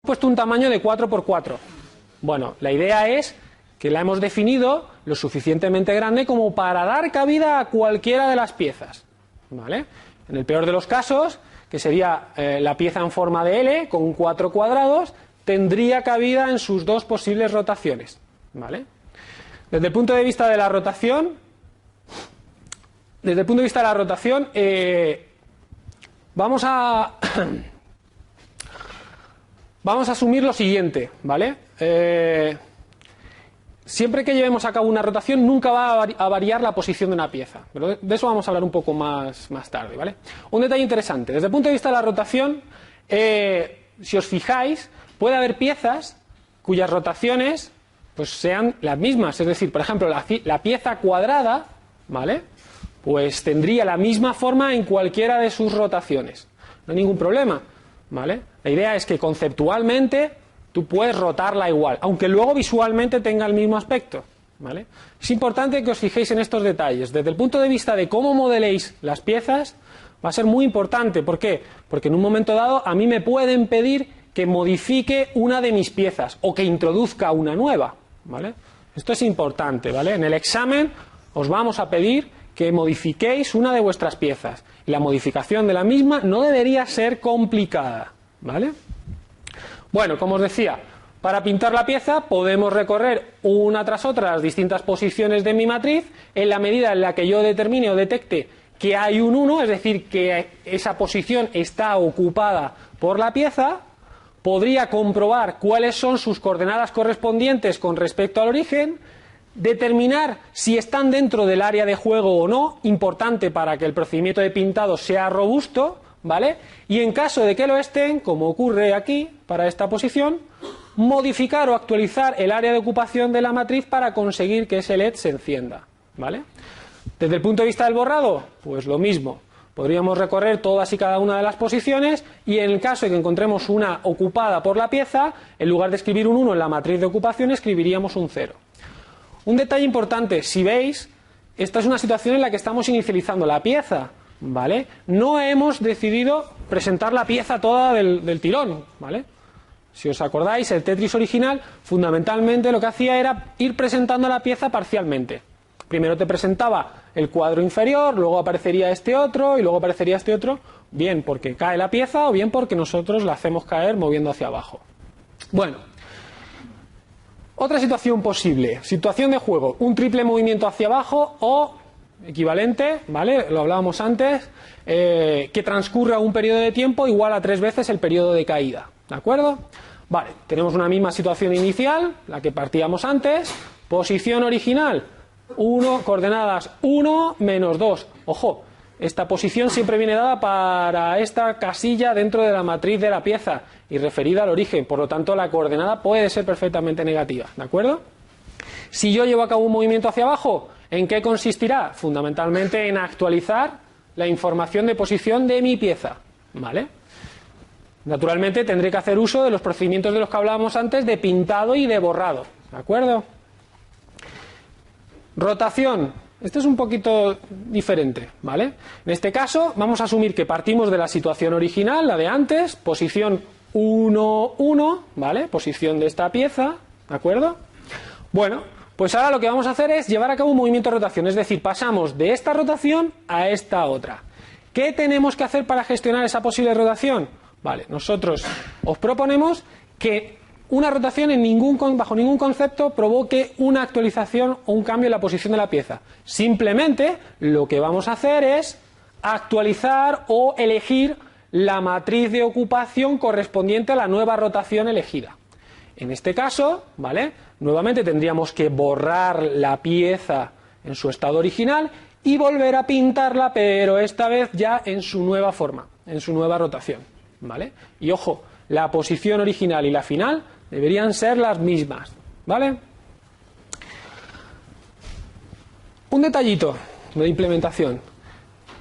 puesto un tamaño de 4×4. Bueno, la idea es que la hemos definido lo suficientemente grande como para dar cabida a cualquiera de las piezas, ¿vale? En el peor de los casos, que sería la pieza en forma de L con 4 cuadrados, tendría cabida en sus dos posibles rotaciones, ¿vale? Desde el punto de vista de la rotación, vamos a asumir lo siguiente, ¿vale? Siempre que llevemos a cabo una rotación nunca va a variar la posición de una pieza, pero de eso vamos a hablar un poco más tarde, ¿vale? Un detalle interesante, desde el punto de vista de la rotación, si os fijáis, puede haber piezas cuyas rotaciones pues sean las mismas, es decir, por ejemplo, la pieza cuadrada, ¿vale? Pues tendría la misma forma en cualquiera de sus rotaciones, no hay ningún problema, ¿vale? La idea es que conceptualmente tú puedes rotarla igual, aunque luego visualmente tenga el mismo aspecto, ¿vale? Es importante que os fijéis en estos detalles. Desde el punto de vista de cómo modeléis las piezas, va a ser muy importante. ¿Por qué? Porque en un momento dado a mí me pueden pedir que modifique una de mis piezas o que introduzca una nueva, ¿vale? Esto es importante, ¿vale? En el examen os vamos a pedir que modifiquéis una de vuestras piezas y la modificación de la misma no debería ser complicada, ¿vale? Bueno, como os decía, para pintar la pieza podemos recorrer una tras otra las distintas posiciones de mi matriz en la medida en la que yo determine o detecte que hay un 1, es decir, que esa posición está ocupada por la pieza. Podría comprobar cuáles son sus coordenadas correspondientes con respecto al origen, determinar si están dentro del área de juego o no, importante para que el procedimiento de pintado sea robusto, ¿vale? Y en caso de que lo estén, como ocurre aquí, para esta posición, modificar o actualizar el área de ocupación de la matriz para conseguir que ese LED se encienda, ¿vale? Desde el punto de vista del borrado, pues lo mismo. Podríamos recorrer todas y cada una de las posiciones y en el caso de que encontremos una ocupada por la pieza, en lugar de escribir un 1 en la matriz de ocupación, escribiríamos un 0. Un detalle importante, si veis, esta es una situación en la que estamos inicializando la pieza, ¿vale? No hemos decidido presentar la pieza toda del tirón, ¿vale? Si os acordáis, el Tetris original fundamentalmente lo que hacía era ir presentando la pieza parcialmente. Primero te presentaba el cuadro inferior, luego aparecería este otro y luego aparecería este otro, bien porque cae la pieza o bien porque nosotros la hacemos caer moviendo hacia abajo. Bueno, otra situación posible, situación de juego, un triple movimiento hacia abajo o equivalente, ¿vale? Lo hablábamos antes, que transcurra un periodo de tiempo igual a 3 veces el periodo de caída, ¿de acuerdo? Vale, tenemos una misma situación inicial, la que partíamos antes, posición original, 1, coordenadas 1, menos 2, ojo, esta posición siempre viene dada para esta casilla dentro de la matriz de la pieza y referida al origen, por lo tanto la coordenada puede ser perfectamente negativa, ¿de acuerdo? Si yo llevo a cabo un movimiento hacia abajo, ¿en qué consistirá? Fundamentalmente en actualizar la información de posición de mi pieza, ¿vale? Naturalmente tendré que hacer uso de los procedimientos de los que hablábamos antes de pintado y de borrado, ¿de acuerdo? Rotación, esto es un poquito diferente, ¿vale? En este caso vamos a asumir que partimos de la situación original, la de antes, posición 1, 1, ¿vale? Posición de esta pieza, ¿de acuerdo? Bueno, pues ahora lo que vamos a hacer es llevar a cabo un movimiento de rotación, es decir, pasamos de esta rotación a esta otra. ¿Qué tenemos que hacer para gestionar esa posible rotación? Vale, nosotros os proponemos que una rotación bajo ningún concepto provoque una actualización o un cambio en la posición de la pieza. Simplemente lo que vamos a hacer es actualizar o elegir la matriz de ocupación correspondiente a la nueva rotación elegida. En este caso, ¿vale? Nuevamente tendríamos que borrar la pieza en su estado original y volver a pintarla, pero esta vez ya en su nueva forma, en su nueva rotación, ¿vale? Y ojo, la posición original y la final deberían ser las mismas, ¿vale? Un detallito de implementación.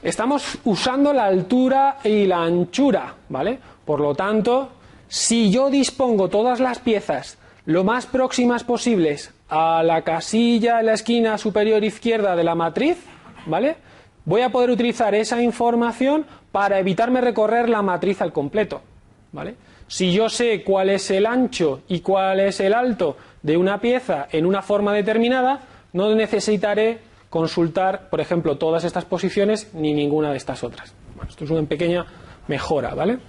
Estamos usando la altura y la anchura, ¿vale? Por lo tanto, si yo dispongo todas las piezas lo más próximas posibles a la casilla en la esquina superior izquierda de la matriz, ¿vale? Voy a poder utilizar esa información para evitarme recorrer la matriz al completo, ¿vale? Si yo sé cuál es el ancho y cuál es el alto de una pieza en una forma determinada, no necesitaré consultar, por ejemplo, todas estas posiciones ni ninguna de estas otras. Bueno, esto es una pequeña mejora, ¿vale?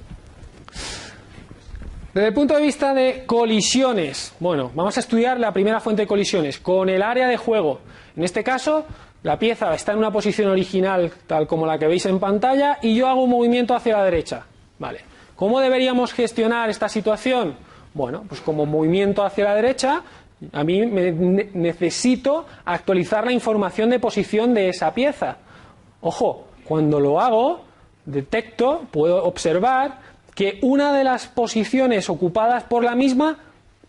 Desde el punto de vista de colisiones, bueno, vamos a estudiar la primera fuente de colisiones con el área de juego. En este caso, la pieza está en una posición original, tal como la que veis en pantalla, y yo hago un movimiento hacia la derecha. Vale. ¿Cómo deberíamos gestionar esta situación? Bueno, pues como movimiento hacia la derecha, a mí necesito actualizar la información de posición de esa pieza. Ojo, cuando lo hago, puedo observar que una de las posiciones ocupadas por la misma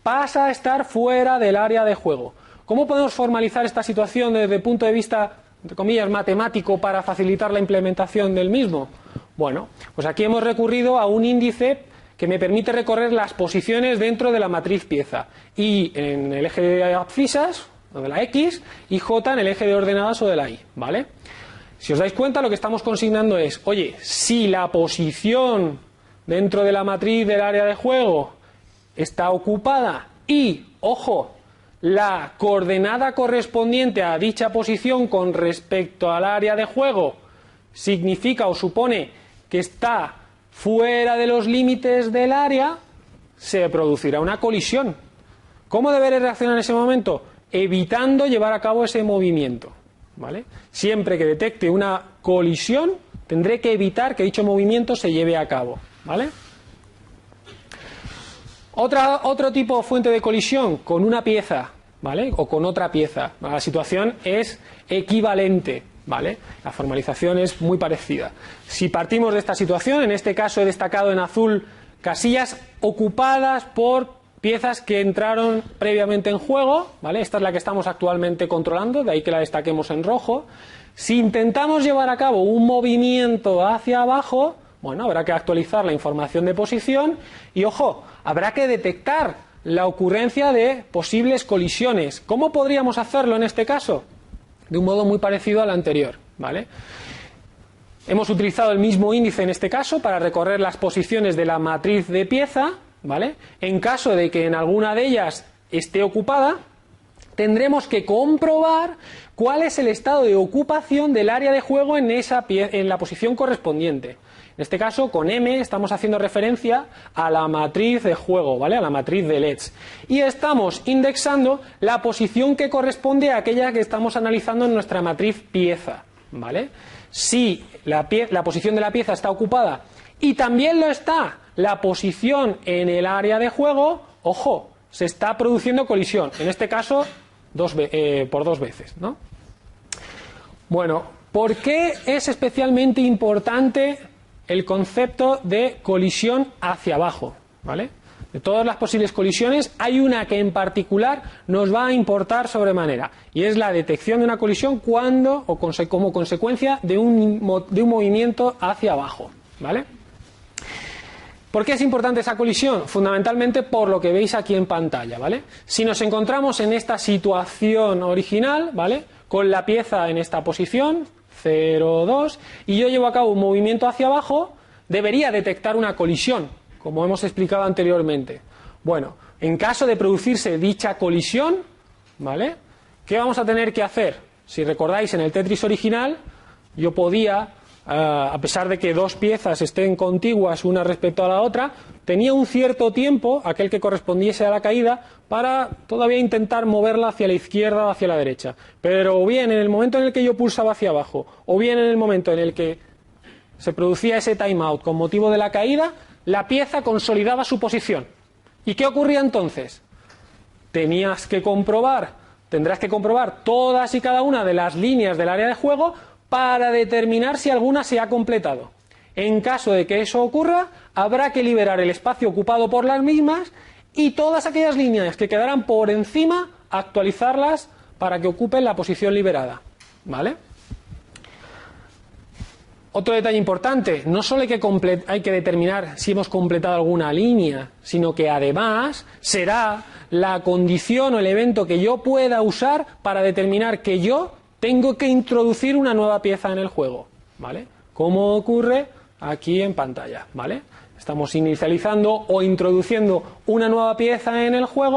pasa a estar fuera del área de juego. ¿Cómo podemos formalizar esta situación desde el punto de vista, entre comillas, matemático para facilitar la implementación del mismo? Bueno, pues aquí hemos recurrido a un índice que me permite recorrer las posiciones dentro de la matriz pieza. Y en el eje de abscisas, o de la X, y J en el eje de ordenadas o de la Y, ¿vale? Si os dais cuenta, lo que estamos consignando es, oye, si la posición dentro de la matriz del área de juego está ocupada y, ojo, la coordenada correspondiente a dicha posición con respecto al área de juego significa o supone que está fuera de los límites del área, se producirá una colisión. ¿Cómo deberé reaccionar en ese momento? Evitando llevar a cabo ese movimiento, ¿vale? Siempre que detecte una colisión, tendré que evitar que dicho movimiento se lleve a cabo, ¿vale? Otro tipo de fuente de colisión con una pieza, ¿vale? O con otra pieza. La situación es equivalente, ¿vale? La formalización es muy parecida. Si partimos de esta situación, en este caso he destacado en azul casillas ocupadas por piezas que entraron previamente en juego, ¿vale? Esta es la que estamos actualmente controlando, de ahí que la destaquemos en rojo. Si intentamos llevar a cabo un movimiento hacia abajo, bueno, habrá que actualizar la información de posición y, ojo, habrá que detectar la ocurrencia de posibles colisiones. ¿Cómo podríamos hacerlo en este caso? De un modo muy parecido al anterior, ¿vale? Hemos utilizado el mismo índice en este caso para recorrer las posiciones de la matriz de pieza, ¿vale? En caso de que en alguna de ellas esté ocupada, tendremos que comprobar cuál es el estado de ocupación del área de juego en la posición correspondiente. En este caso, con M estamos haciendo referencia a la matriz de juego, ¿vale? A la matriz de LEDs. Y estamos indexando la posición que corresponde a aquella que estamos analizando en nuestra matriz pieza, ¿vale? Si la posición de la pieza está ocupada y también lo está la posición en el área de juego, ojo, se está produciendo colisión. En este caso, por dos veces, ¿no? Bueno, ¿por qué es especialmente importante el concepto de colisión hacia abajo? ¿Vale? De todas las posibles colisiones, hay una que en particular nos va a importar sobremanera, y es la detección de una colisión cuando o como consecuencia de un movimiento hacia abajo, ¿vale? ¿Por qué es importante esa colisión? Fundamentalmente por lo que veis aquí en pantalla, ¿vale? Si nos encontramos en esta situación original, ¿vale? Con la pieza en esta posición, 0, 2, y yo llevo a cabo un movimiento hacia abajo, debería detectar una colisión, como hemos explicado anteriormente. Bueno, en caso de producirse dicha colisión, ¿vale? ¿Qué vamos a tener que hacer? Si recordáis, en el Tetris original, yo podía, a pesar de que dos piezas estén contiguas una respecto a la otra, tenía un cierto tiempo, aquel que correspondiese a la caída, para todavía intentar moverla hacia la izquierda o hacia la derecha. Pero o bien en el momento en el que yo pulsaba hacia abajo, o bien en el momento en el que se producía ese timeout con motivo de la caída, la pieza consolidaba su posición. ¿Y qué ocurría entonces? Tendrás que comprobar todas y cada una de las líneas del área de juego para determinar si alguna se ha completado. En caso de que eso ocurra, habrá que liberar el espacio ocupado por las mismas y todas aquellas líneas que quedarán por encima, actualizarlas para que ocupen la posición liberada, ¿vale? Otro detalle importante, no solo hay que determinar si hemos completado alguna línea, sino que además será la condición o el evento que yo pueda usar para determinar que yo tengo que introducir una nueva pieza en el juego, ¿vale? Como ocurre aquí en pantalla, ¿vale? Estamos inicializando o introduciendo una nueva pieza en el juego